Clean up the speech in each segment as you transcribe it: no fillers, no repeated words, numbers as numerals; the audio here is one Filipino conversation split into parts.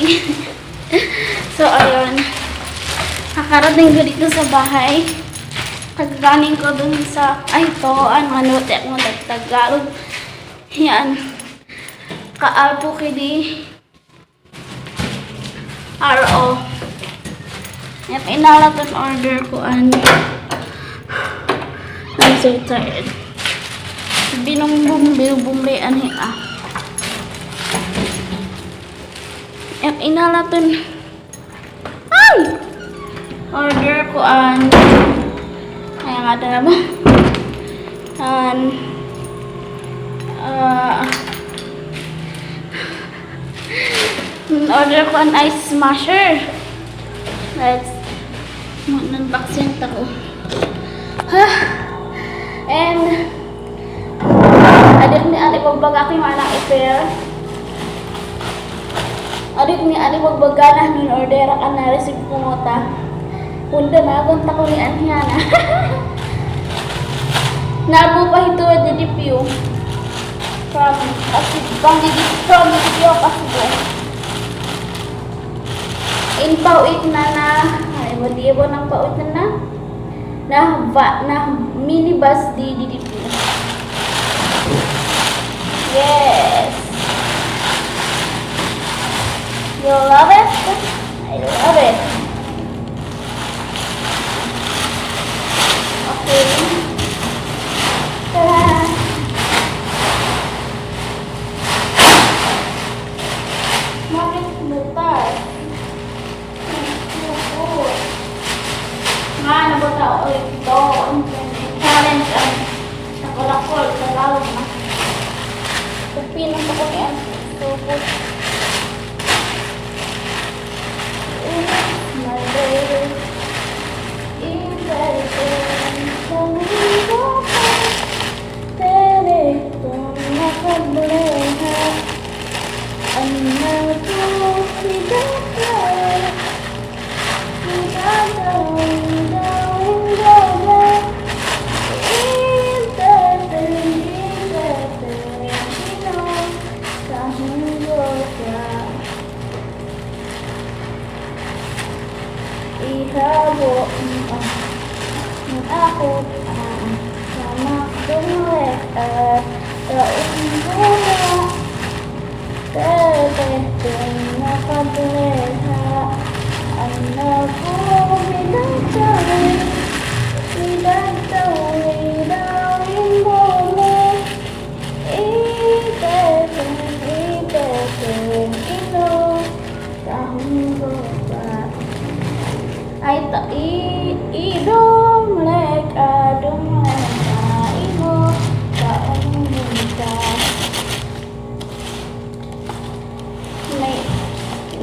morning. So, ayun. Kakarating ko dito sa bahay. Kagaling ko dun sa, ay, ito, ano, tek mo, Tagalog. Yan. Kaalpo kidi. RO. Yan, inalapan order ko, I'm so tired. Binumbumblian hiya. Yan, inalapan. Ay! Order ko, ayan, ada na ba? Order ko an ice smasher. Let's unboxing ako. And adik ni ali pagbaga ko yung anak i-pair. Adik ni ali pagbaga na nun order ka na receive ko mo ta. Punta na gunta ko ni Anhiana. Nabu pa ito DDPU from DDPU Pasibo. In pauit na ay madibo ng pauit na minibus di DDPU. Yes. You love it? I love it. Okay. Ta-da! Bakit butas? Nga, nabuta ulit ito. Challenge ang nakulakol sa lalong na. Pagpinong sa kami ang supot. My baby is everything. Ihabo ako sama kumulek at taong teteng nakabuleha anak ko binatawin dawin mo iteteng ino tahong ko ba ay idong lek adong imo taong minta may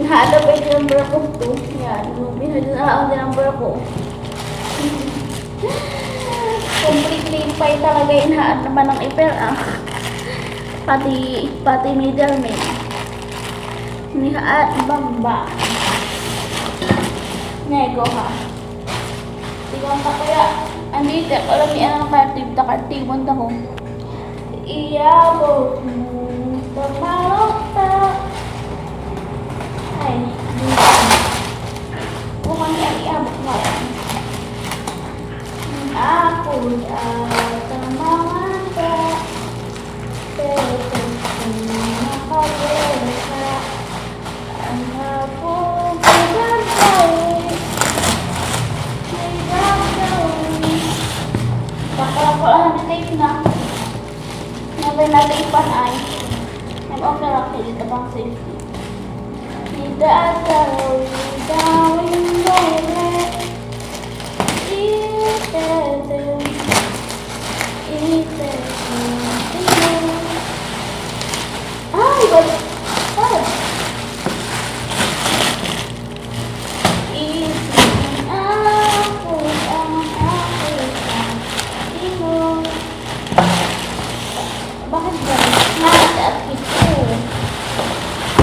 nahada pa yung number ko to yan binadala ang number ko completely pay talaga inaad naman ng ipel pati middleman nihaad bamba nego ha. Tigong ta kaya andito alam niya ang kartib ta ko. Iyabo pamalota. Ay. Kuman niya iyabo mo. Ako tamamanta. Pero nakawala anak ko Pakalakulaan na tape na. Nabay natin ipanay. I'm okay lang dito pang safety. Idadawin dawin ay, ba't? Bakit ba? At ito.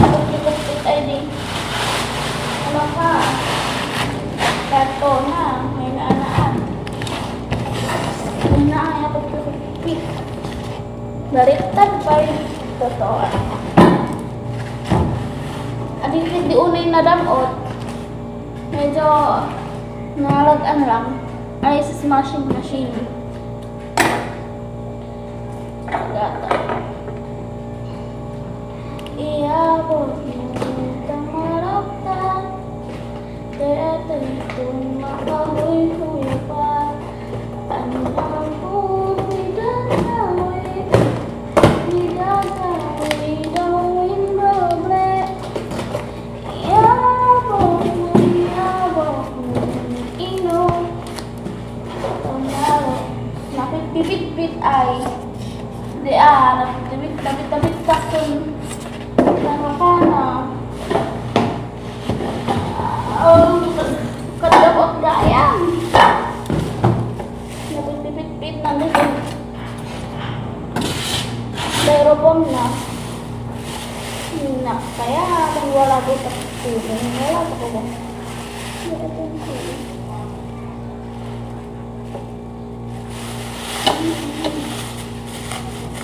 Pagkikit ay din. Ano ka? Kato na. May naanaan. May naanaan ako pagkikit. Baliktad pa rin. Totoo. Adi di unay na damot. Medyo nalagaan lang. Ay, sa smashing machine. Gata. Iabot mo itang maraptan. Dito itong makahuy-huy pa. Ano ang buhay danawi? Danawi dawin roble. Iabot mo inom. Tumalo. Napipipit-pit ay. Di napipit-tapit takon. Nakakana. Kadabot gayang. Napipipit-pit na nito. Pero bom na. Kaya kung wala ko tapos wala ko ba?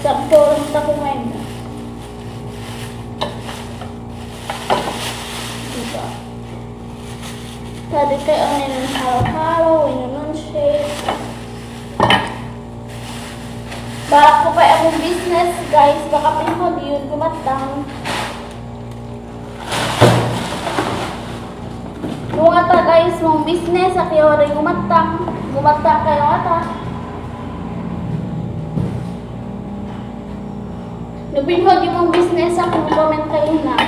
Sakto lang sa kumain. Diba? Tadi kayo ang halo-halo, inununshake. Balak ko pa akong business, guys. Baka pinod yun, kumatang. Kung ata guys, mong business, akiyo rin kumatang. Kumatang kayo ata. Nubinhod yung mong business ako, comment kayo na.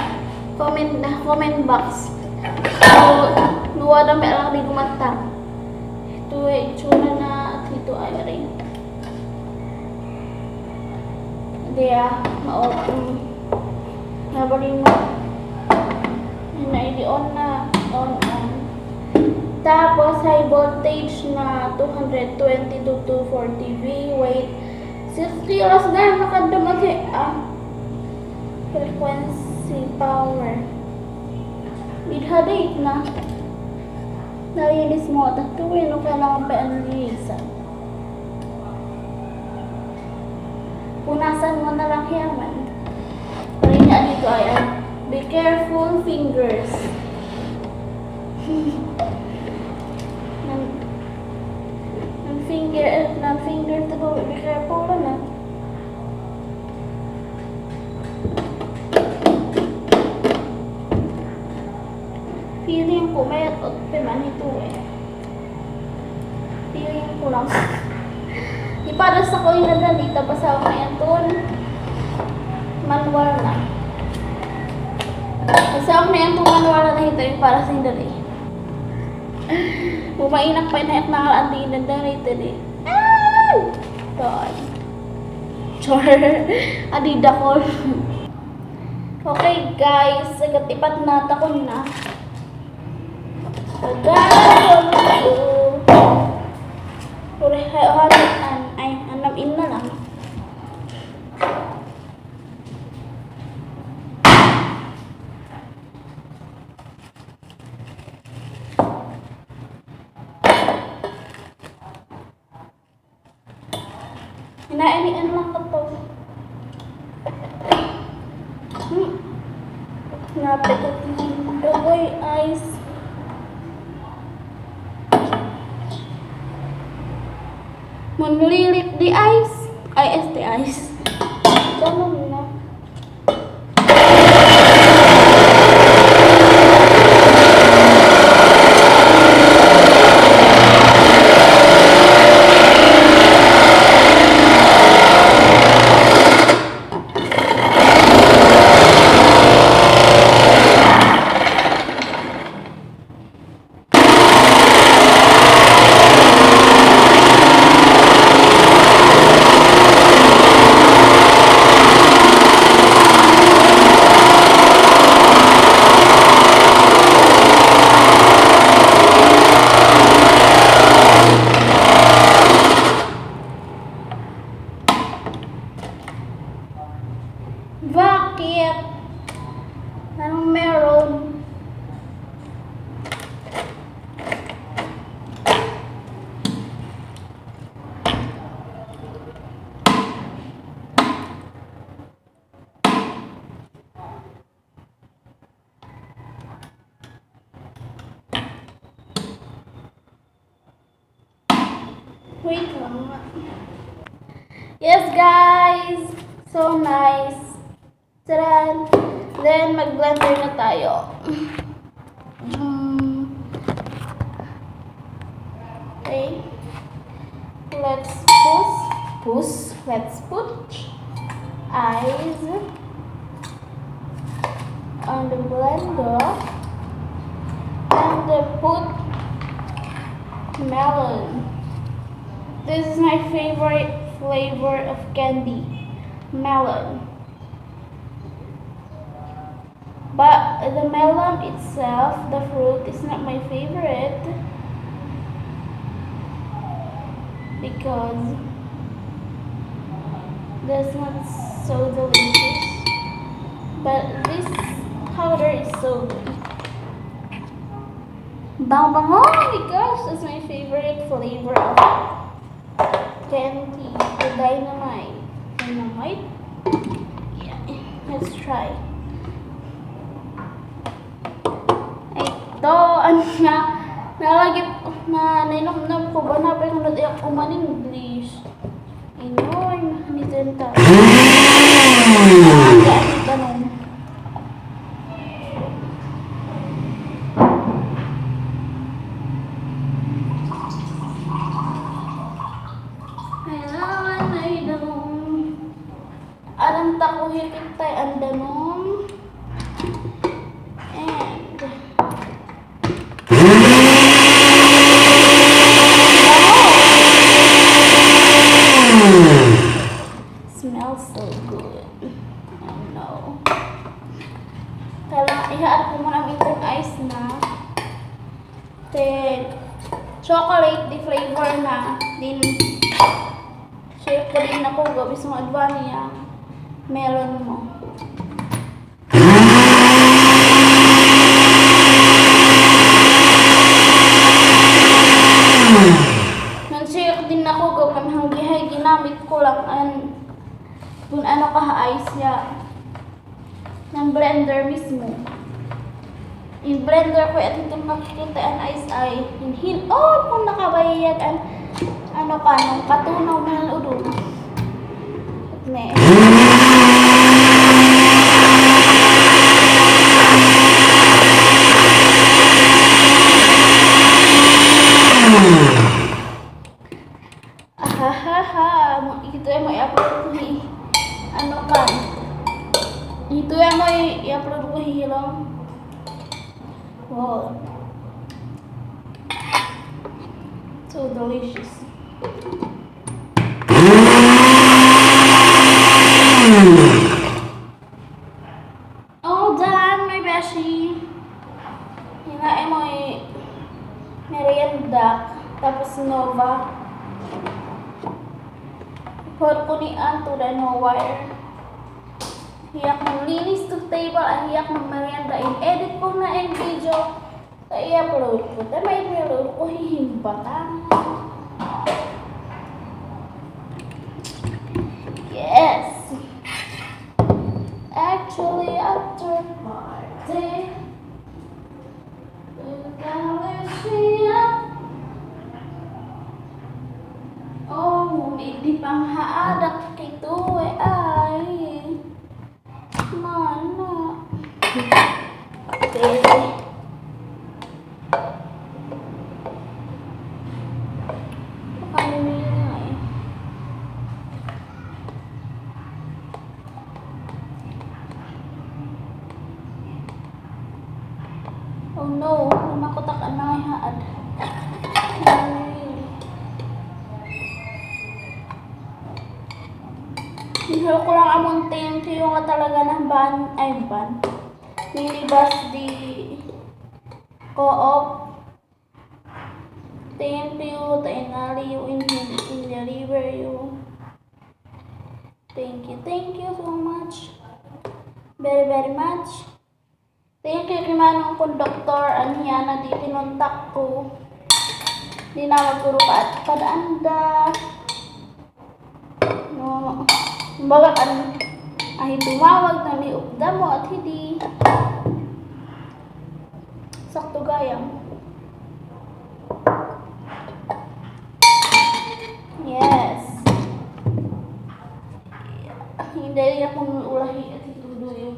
Comment box. So, nuwa na may lang di kumatang. Ito ay itsura na at ito ay rin. Dia nabaling mo na on na on. Tapos high voltage na 220 to 240 V, weight 6 kilos na nakadamag frequency power bidhadate na nalinis mo at tuwin o kailangan pa analisan. Punasan mo na lang yaman. Pari niya dito ay be careful fingers. ng finger to go, be careful na. Feeling ko may atot man ito eh. Feeling ko lang. Iparas ako yung nadanita pa sa ako yan doon. Manual na. Kasi ako na yan itong manual na ito yung para sa indali. Bumainak pa inayak na kalaan din na dito eh. God. Chor. Adida ko. Okay guys, sagatipat na takon na. Agad. Puri hatan ay anam na lang. Inaanian lang ito. Napikot ng agoy ice. Manlilit di ice. Ay, the ice. Ganun na. Bakit? Anong meron? Wait lang. Yes, guys! So nice. Taran! Then, mag-blender na tayo. Okay. Let's put eyes on the blender and put melon. This is my favorite flavor of candy, melon. But the melon itself, the fruit, is not my favorite because that's not so delicious. But this powder is so good. Bang bang! Oh my gosh, that's my favorite flavor of candy. The dynamite. Dynamite? Yeah, let's try. Ito, ano nga, nalagip na nainom ko ba na pa yung nadiyak ko man English. Inoy, nito tayo. Ganun. Alam tako hikit tayo ang danom. And smells so good. Oh no. Kailangan ihaan ko muna ang itong ice na. Then chocolate the flavor na. Then shake ko din ako gabis mo adwa niya. Melon mo. Nag-shake din ako gawin hanggihay ginamit ko lang kung ano ka ice niya ng blender mismo. Yung blender ko at itong makikita ang ice ay hinhin. Oh, kung nakabayag ang ano ka nung patunaw na ng udong. Ne. Ahahaha, ito yung may upload ko ano ka? Ito yung may i-upload ko hilang. Wow. So delicious. All done, my beshi. Hinain mo yung merienda, tapos Nova. Put ko ni to the no wire. Hiyak ng linis to table, ang hiyak ng merienda. In-edit ko na yung video. Sa i-upload ko. Dahil may i-upload ko, hihimbatan. Yes! Actually, after party, we're gonna see ya. Oh, hindi pang haadak ito ay mana. Pwede. Paano nila nga eh. Oh no, makutak ang mga haad. Hinalo ko lang among thank you nga talaga ng ban. Nilibas di co-op. Thank you, tainali you in deliver you. Thank you so much. Very, very much. Thank you kay manong konduktor aniya na di pinuntak ko. Di na magpuro pa at padaanda. No, baga ay tumawag na ni upda mo at hindi. Sakto gayam. dahil akong ulahi at itudo yun.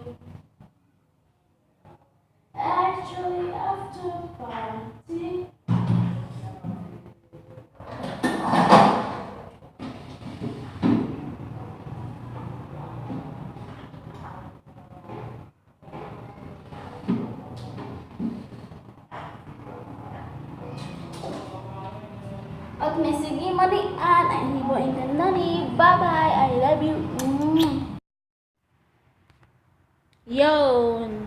Actually, after party. At may sige manian, ay hibuin ka na ni. Bye-bye, I love you. Yun.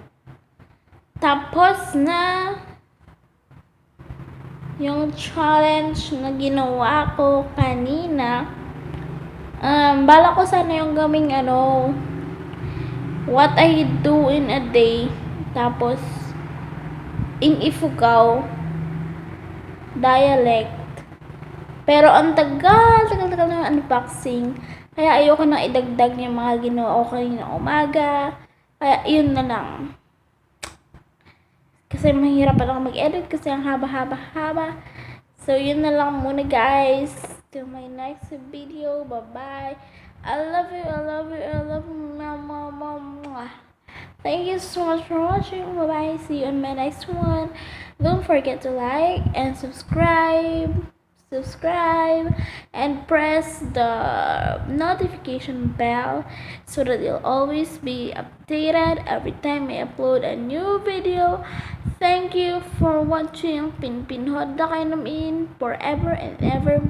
Tapos na yung challenge na ginawa ko kanina. Bala ko sana yung gaming what I do in a day. Tapos, in Ifugao dialect. Pero ang tagal ng unboxing. Kaya ayoko nang idagdag yung mga ginawa ko kanina umaga. Kaya yun na lang. Kasi mahirap pa lang mag-edit kasi ang haba-haba. So yun na lang muna guys. Till my next video. Bye-bye. I love you. Thank you so much for watching. Bye-bye. See you in my next one. Don't forget to like and subscribe and press the notification bell so that you'll always be updated every time I upload a new video. Thank you for watching. Pinpinhod na kayo namin forever and ever.